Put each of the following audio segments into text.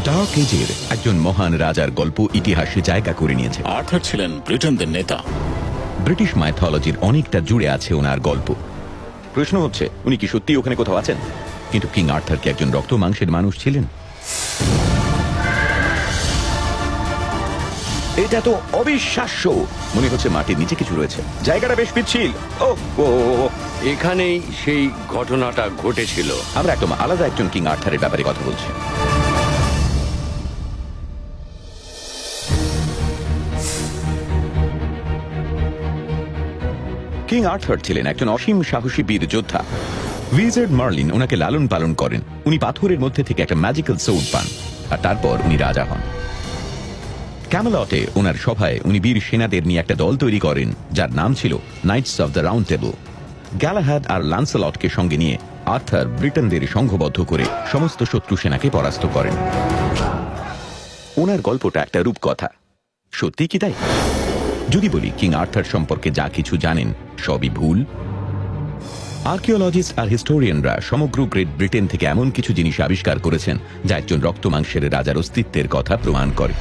Dark এজের একজন মহান রাজার গল্প ইতিহাসে জায়গা করে নিয়েছে। আর্থার ছিলেন ব্রিটেনদের নেতা। ব্রিটিশ মাইথোলজির অনেকটা জুড়ে আছে ওনার গল্প। প্রশ্ন হচ্ছে, উনি কি সত্যি ওখানে কোথাও আছেন? কিন্তু কিং আর্থার কি একজন রক্ত মাংসের মানুষ ছিলেন? এটা তো অবিশ্বাস্য। মনে হচ্ছে মাটির নিচে কিছু রয়েছে। জায়গাটা বেশ পিচ্ছিল। ও ও ও, এখানেই সেই ঘটনাটা ঘটেছিল। আমরা একদম আলাদা একজন কিং আর্থারের ব্যাপারে কথা বলছি। কিং আর্থার ছিলেন একজন অসীম সাহসী বীর যোদ্ধা। উইজার্ড মার্লিন ওনাকে লালন পালন করেন। উনি পাথরের মধ্যে থেকে একটা ম্যাজিক্যাল সোর্ড পান, আর তারপর উনি রাজা হন। ক্যামেলটে ওনার সভায় উনি বীর সেনাদের নিয়ে একটা দল তৈরি করেন, যার নাম ছিল knights of the round table. Galahad আর ল্যান্সেলটকে সঙ্গে নিয়ে আর্থার ব্রিটেনদের সংঘবদ্ধ করে সমস্ত শত্রু সেনাকে পরাস্ত করেন। ওনার গল্পটা একটা রূপকথা। সত্যি কি তাই? যদি বলি কিং আর্থার সম্পর্কে যা কিছু জানেন সবই ভুল। আর্কিওলজিস্ট আর হিস্টোরিয়ানরা সমগ্র গ্রেট ব্রিটেন থেকে এমন কিছু জিনিস আবিষ্কার করেছেন যা একজন রক্ত মাংসের রাজার অস্তিত্বের কথা প্রমাণ করে।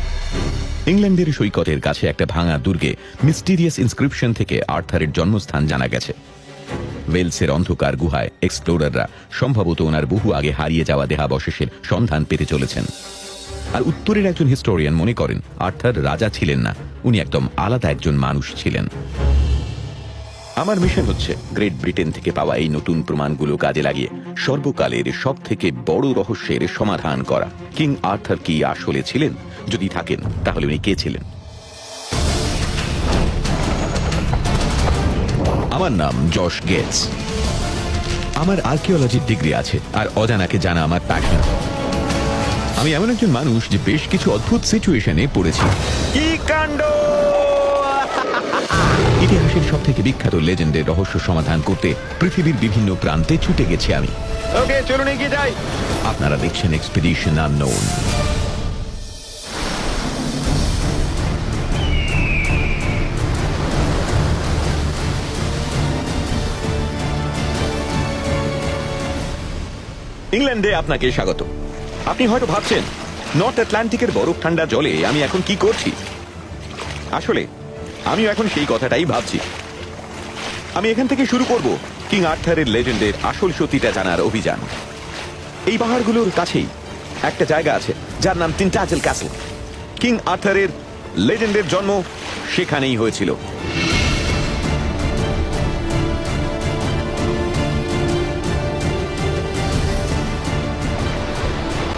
ইংল্যান্ডের সৈকতের কাছে একটা ভাঙা দুর্গে মিস্টিরিয়াস ইনস্ক্রিপশন থেকে আর্থারের জন্মস্থান জানা গেছে। ওয়েলসের অন্ধকার গুহায় এক্সপ্লোরাররা সম্ভবত ওনার বহু আগে হারিয়ে যাওয়া দেহাবশেষের সন্ধান পেতে চলেছেন। আর উত্তরের একজন হিস্টোরিয়ান মনে করেন আর্থার রাজা ছিলেন না, উনি একদম আলাদা একজন মানুষ ছিলেন। আমার মিশন হচ্ছে গ্রেট ব্রিটেন থেকে পাওয়া এই নতুন প্রমাণগুলো কাজে লাগিয়ে সর্বকালের সব থেকে বড় রহস্যের সমাধান করা। কিং আর্থার কি আসলে ছিলেন? যদি থাকেন তাহলে উনি কে ছিলেন? আমার নাম জশ গেটস। আমার আর্কিওলজির ডিগ্রি আছে, আর অজানাকে জানা আমার প্যাশন। আমি এমন একজন মানুষ যে বেশ কিছু অদ্ভুত সিচুয়েশনে পড়েছি। কি কাণ্ড! ইতিহাসের সব থেকে বিখ্যাত লেজেন্ডের রহস্য সমাধান করতে পৃথিবীর বিভিন্ন প্রান্তে ছুটে গেছি আমি। ওকে, চলুন এগিয়ে যাই। আপনারা দেখছেন এক্সপেডিশন আননোন। ইংল্যান্ডে আপনাকে স্বাগত। আপনি হয়তো ভাবছেন নর্থ আটলান্টিকের বরফ ঠান্ডা জলে আমি এখন কি করছি। আসলে আমিও এখন সেই কথাটাই ভাবছি। আমি এখান থেকে শুরু করব কিং আর্থারের লেজেন্ডের আসল সত্যিটা জানার অভিযান। এই পাহাড়গুলোর কাছেই একটা জায়গা আছে যার নাম টিনটাজেল ক্যাসল। কিং আর্থারের লেজেন্ডের জন্ম সেখানেই হয়েছিল।